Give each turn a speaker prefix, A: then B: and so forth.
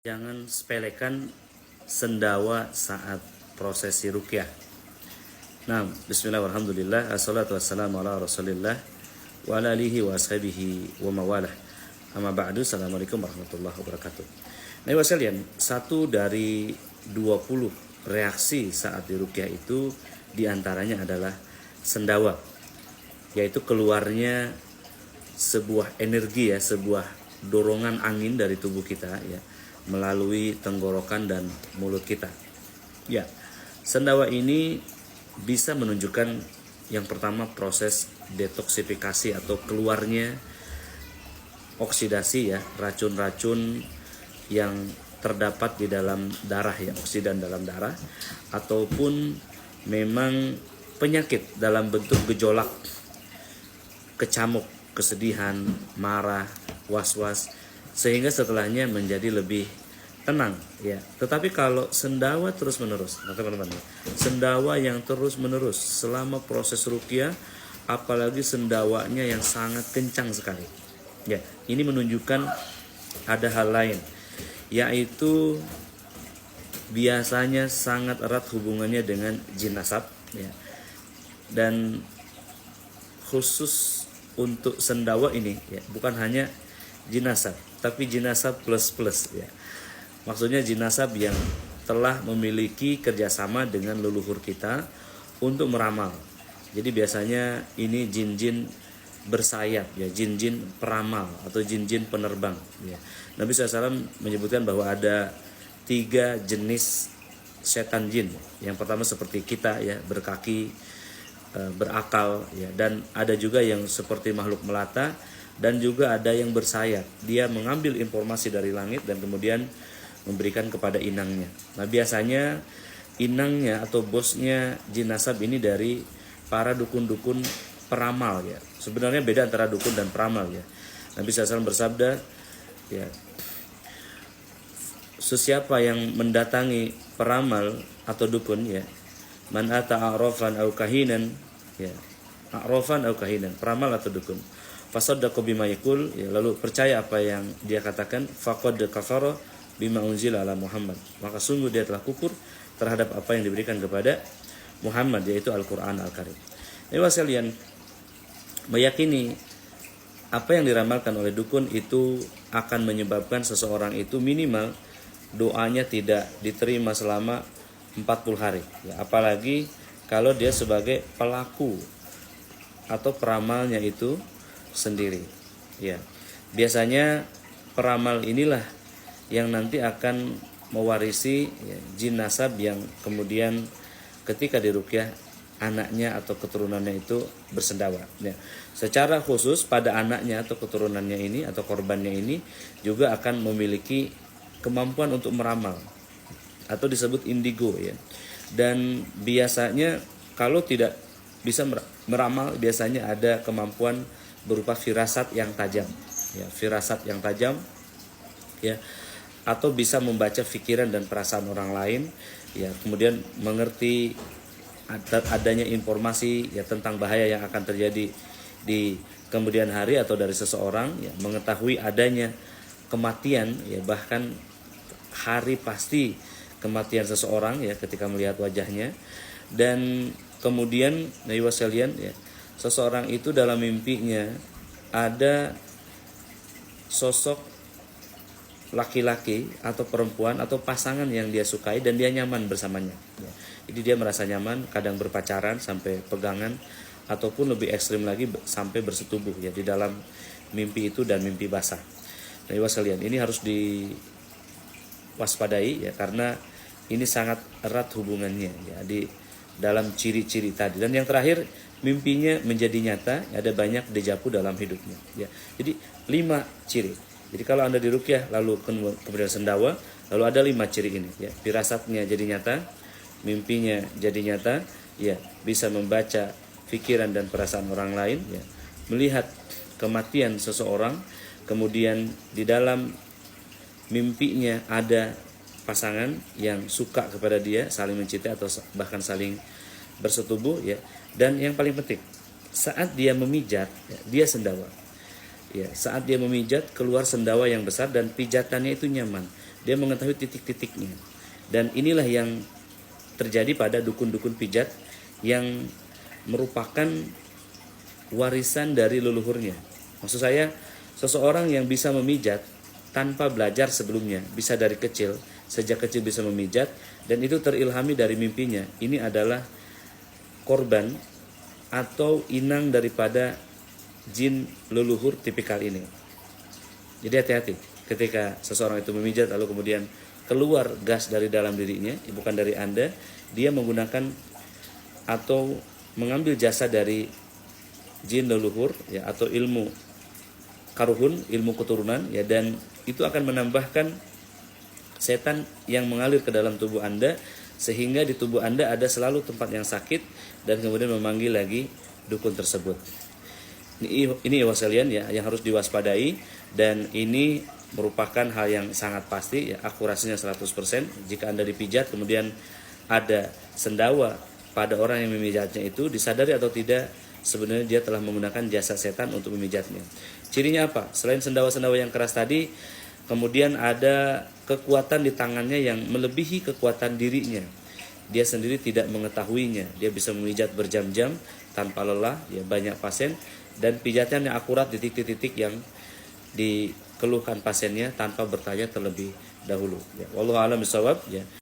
A: Jangan sepelekan sendawa saat prosesi ruqyah. Nah, bismillah walhamdulillah, assalatu wassalamu ala rasulillah wa ala alihi wa ashabihi wa mawalah. Amma ba'du, assalamualaikum warahmatullahi wabarakatuh. Nah, ibu sekalian, satu dari 20 reaksi saat diruqyah itu diantaranya adalah sendawa, yaitu keluarnya sebuah energi ya, sebuah dorongan angin dari tubuh kita ya, melalui tenggorokan dan mulut kita. Ya, sendawa ini bisa menunjukkan yang pertama proses detoksifikasi atau keluarnya oksidasi ya, racun-racun yang terdapat di dalam darah ya, oksidan dalam darah, ataupun memang penyakit dalam bentuk gejolak, kecamuk, kesedihan, marah, was-was, sehingga setelahnya menjadi lebih tenang ya. Tetapi kalau sendawa terus-menerus, teman-teman, sendawa yang terus-menerus selama proses ruqyah, apalagi sendawanya yang sangat kencang sekali. Ya, ini menunjukkan ada hal lain, yaitu biasanya sangat erat hubungannya dengan jin nasab ya. Dan khusus untuk sendawa ini ya, bukan hanya jinasab, tapi jinasab plus ya. Maksudnya jinasab yang telah memiliki kerjasama dengan leluhur kita untuk meramal. Jadi biasanya ini jin-jin bersayap ya, jin-jin peramal atau jin-jin penerbang ya. Nabi SAW menyebutkan bahwa ada 3 jenis setan jin. Yang pertama seperti kita ya, berkaki, berakal ya, dan ada juga yang seperti makhluk melata, dan juga ada yang bersayap. Dia mengambil informasi dari langit dan kemudian memberikan kepada inangnya. Nah, biasanya inangnya atau bosnya jin nasab ini dari para dukun-dukun peramal ya. Sebenarnya beda antara dukun dan peramal ya. Nabi SAW bersabda ya, sesiapa yang mendatangi peramal atau dukun ya, man ata a'rafan au kahinan ya, a'rafan au kahinan, peramal atau dukun, fasaddaqa bima yaqul ya, lalu percaya apa yang dia katakan, faqad kafara bima unzila ala Muhammad, maka sungguh dia telah kufur terhadap apa yang diberikan kepada Muhammad, yaitu Al-Qur'an Al-Karim. Ini sekalian, meyakini apa yang diramalkan oleh dukun itu akan menyebabkan seseorang itu minimal doanya tidak diterima selama 40 hari ya, apalagi kalau dia sebagai pelaku atau peramalnya itu sendiri ya. Biasanya peramal inilah yang nanti akan mewarisi ya, jin nasab yang kemudian ketika diruqyah anaknya atau keturunannya itu bersendawa ya. Secara khusus pada anaknya atau keturunannya ini atau korbannya ini juga akan memiliki kemampuan untuk meramal atau disebut indigo ya. Dan biasanya kalau tidak bisa meramal, biasanya ada kemampuan berupa firasat yang tajam ya, firasat yang tajam ya, atau bisa membaca pikiran dan perasaan orang lain ya, kemudian mengerti adanya informasi ya tentang bahaya yang akan terjadi di kemudian hari atau dari seseorang ya, mengetahui adanya kematian ya, bahkan hari pasti kematian seseorang ya ketika melihat wajahnya. Dan kemudian Nabi sekalian ya, seseorang itu dalam mimpinya ada sosok laki-laki atau perempuan atau pasangan yang dia sukai dan dia nyaman bersamanya ya. Jadi dia merasa nyaman, kadang berpacaran sampai pegangan, ataupun lebih ekstrim lagi sampai bersetubuh ya di dalam mimpi itu dan mimpi basah. Nah, ibu sekalian, ini harus diwaspadai ya, karena ini sangat erat hubungannya ya di dalam ciri-ciri tadi. Dan yang terakhir, mimpinya menjadi nyata, ada banyak dejavu dalam hidupnya ya. Jadi 5 ciri. Jadi kalau Anda diruqyah lalu kemudian sendawa, lalu ada 5 ciri ini ya. Firasatnya jadi nyata, mimpinya jadi nyata ya, bisa membaca pikiran dan perasaan orang lain ya, melihat kematian seseorang, kemudian di dalam mimpinya ada pasangan yang suka kepada dia, saling mencintai atau bahkan saling bersetubuh ya. Dan yang paling penting, saat dia memijat ya, dia sendawa ya, saat dia memijat keluar sendawa yang besar dan pijatannya itu nyaman. dia mengetahui titik-titiknya. Dan inilah yang terjadi pada dukun-dukun pijat yang merupakan warisan dari leluhurnya. Maksud saya, seseorang yang bisa memijat tanpa belajar sebelumnya, bisa dari kecil, sejak kecil bisa memijat, dan itu terilhami dari mimpinya. Ini adalah korban atau inang daripada jin leluhur tipikal ini. Jadi hati-hati ketika seseorang itu memijat lalu kemudian keluar gas dari dalam dirinya, bukan dari Anda, dia menggunakan atau mengambil jasa dari jin leluhur ya, atau ilmu karuhun, ilmu keturunan ya, dan itu akan menambahkan setan yang mengalir ke dalam tubuh Anda, sehingga di tubuh Anda ada selalu tempat yang sakit dan kemudian memanggil lagi dukun tersebut. Ini ya sekalian ya, yang harus diwaspadai, dan ini merupakan hal yang sangat pasti ya, akurasinya 100%. Jika Anda dipijat kemudian ada sendawa pada orang yang memijatnya, itu disadari atau tidak, sebenarnya dia telah menggunakan jasa setan untuk memijatnya. Cirinya apa? Selain sendawa-sendawa yang keras tadi, kemudian ada kekuatan di tangannya yang melebihi kekuatan dirinya. Dia sendiri tidak mengetahuinya. Dia bisa memijat berjam-jam tanpa lelah ya, banyak pasien, dan pijatannya akurat di titik-titik yang dikeluhkan pasiennya tanpa bertanya terlebih dahulu ya. Wallahu a'lam bishawab ya.